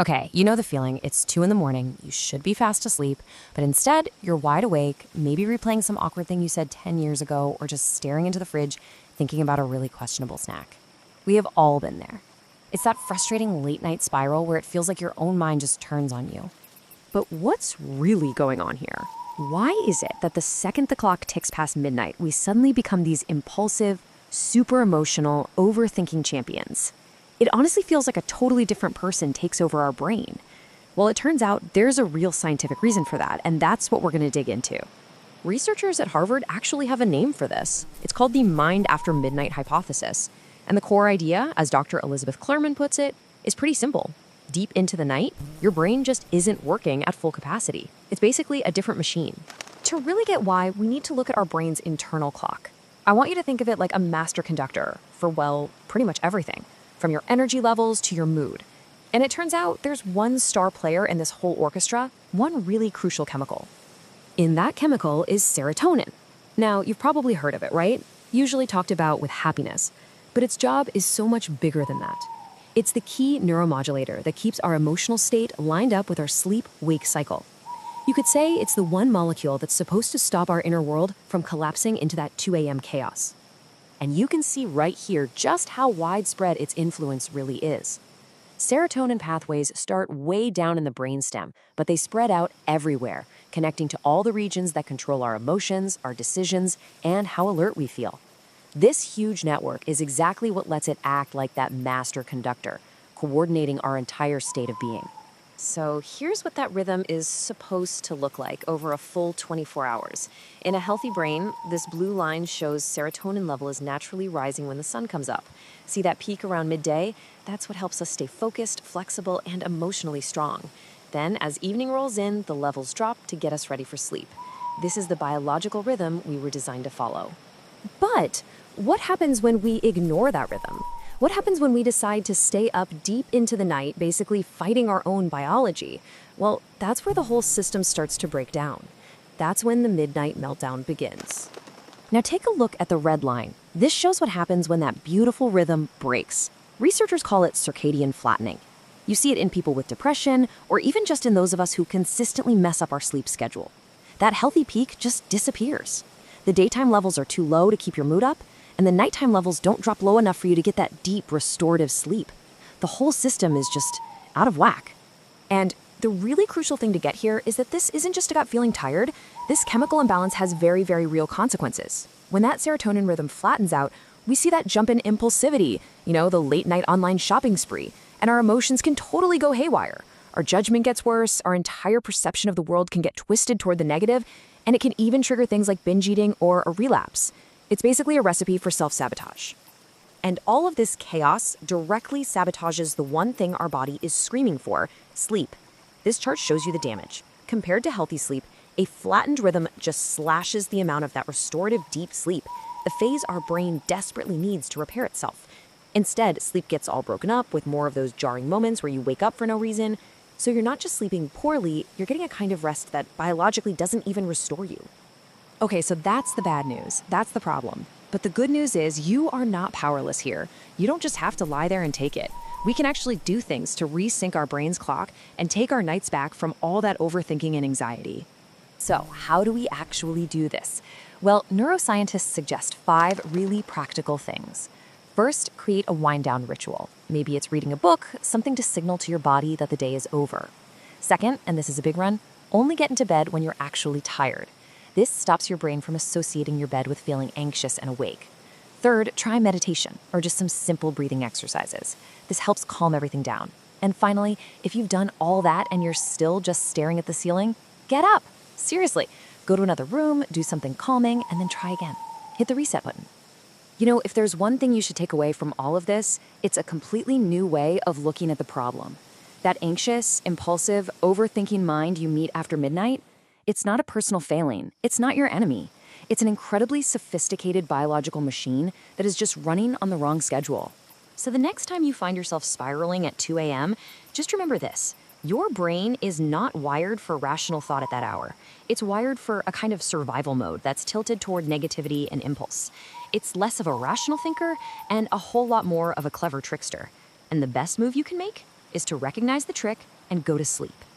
Okay, you know the feeling. It's 2 in the morning. You should be fast asleep, but instead, you're wide awake, maybe replaying some awkward thing you said 10 years ago, or just staring into the fridge, thinking about a really questionable snack. We have all been there. It's that frustrating late night spiral where it feels like your own mind just turns on you. But what's really going on here? Why is it that the second the clock ticks past midnight, we suddenly become these impulsive, super emotional, overthinking champions? It honestly feels like a totally different person takes over our brain. Well, it turns out there's a real scientific reason for that, and that's what we're going to dig into. Researchers at Harvard actually have a name for this. It's called the mind after midnight hypothesis. And the core idea, as Dr. Elizabeth Clerman puts it, is pretty simple. Deep into the night, your brain just isn't working at full capacity. It's basically a different machine. To really get why, we need to look at our brain's internal clock. I want you to think of it like a master conductor for, well, pretty much everything, from your energy levels to your mood. And it turns out there's one star player in this whole orchestra, one really crucial chemical. In that chemical is serotonin. Now, you've probably heard of it, right? Usually talked about with happiness. But its job is so much bigger than that. It's the key neuromodulator that keeps our emotional state lined up with our sleep-wake cycle. You could say it's the one molecule that's supposed to stop our inner world from collapsing into that 2 a.m. chaos. And you can see right here just how widespread its influence really is. Serotonin pathways start way down in the brainstem, but they spread out everywhere, connecting to all the regions that control our emotions, our decisions, and how alert we feel. This huge network is exactly what lets it act like that master conductor, coordinating our entire state of being. So here's what that rhythm is supposed to look like over a full 24 hours. In a healthy brain, this blue line shows serotonin level is naturally rising when the sun comes up. See that peak around midday? That's what helps us stay focused, flexible, and emotionally strong. Then, as evening rolls in, the levels drop to get us ready for sleep. This is the biological rhythm we were designed to follow. But what happens when we ignore that rhythm? What happens when we decide to stay up deep into the night, basically fighting our own biology? Well, that's where the whole system starts to break down. That's when the midnight meltdown begins. Now take a look at the red line. This shows what happens when that beautiful rhythm breaks. Researchers call it circadian flattening. You see it in people with depression, or even just in those of us who consistently mess up our sleep schedule. That healthy peak just disappears. The daytime levels are too low to keep your mood up, and the nighttime levels don't drop low enough for you to get that deep, restorative sleep. The whole system is just out of whack. And the really crucial thing to get here is that this isn't just about feeling tired. This chemical imbalance has very, very real consequences. When that serotonin rhythm flattens out, we see that jump in impulsivity, the late night online shopping spree, and our emotions can totally go haywire. Our judgment gets worse, our entire perception of the world can get twisted toward the negative, and it can even trigger things like binge eating or a relapse. It's basically a recipe for self-sabotage. And all of this chaos directly sabotages the one thing our body is screaming for, sleep. This chart shows you the damage. Compared to healthy sleep, a flattened rhythm just slashes the amount of that restorative deep sleep, the phase our brain desperately needs to repair itself. Instead, sleep gets all broken up with more of those jarring moments where you wake up for no reason. So you're not just sleeping poorly, you're getting a kind of rest that biologically doesn't even restore you. Okay, so that's the bad news. That's the problem. But the good news is you are not powerless here. You don't just have to lie there and take it. We can actually do things to resync our brain's clock and take our nights back from all that overthinking and anxiety. So how do we actually do this? Well, neuroscientists suggest 5 really practical things. First, create a wind-down ritual. Maybe it's reading a book, something to signal to your body that the day is over. Second, and this is a big one, only get into bed when you're actually tired. This stops your brain from associating your bed with feeling anxious and awake. Third, try meditation or just some simple breathing exercises. This helps calm everything down. And finally, if you've done all that and you're still just staring at the ceiling, get up. Seriously, go to another room, do something calming, and then try again. Hit the reset button. If there's one thing you should take away from all of this, it's a completely new way of looking at the problem. That anxious, impulsive, overthinking mind you meet after midnight, it's not a personal failing. It's not your enemy. It's an incredibly sophisticated biological machine that is just running on the wrong schedule. So the next time you find yourself spiraling at 2 a.m., just remember this. Your brain is not wired for rational thought at that hour. It's wired for a kind of survival mode that's tilted toward negativity and impulse. It's less of a rational thinker and a whole lot more of a clever trickster. And the best move you can make is to recognize the trick and go to sleep.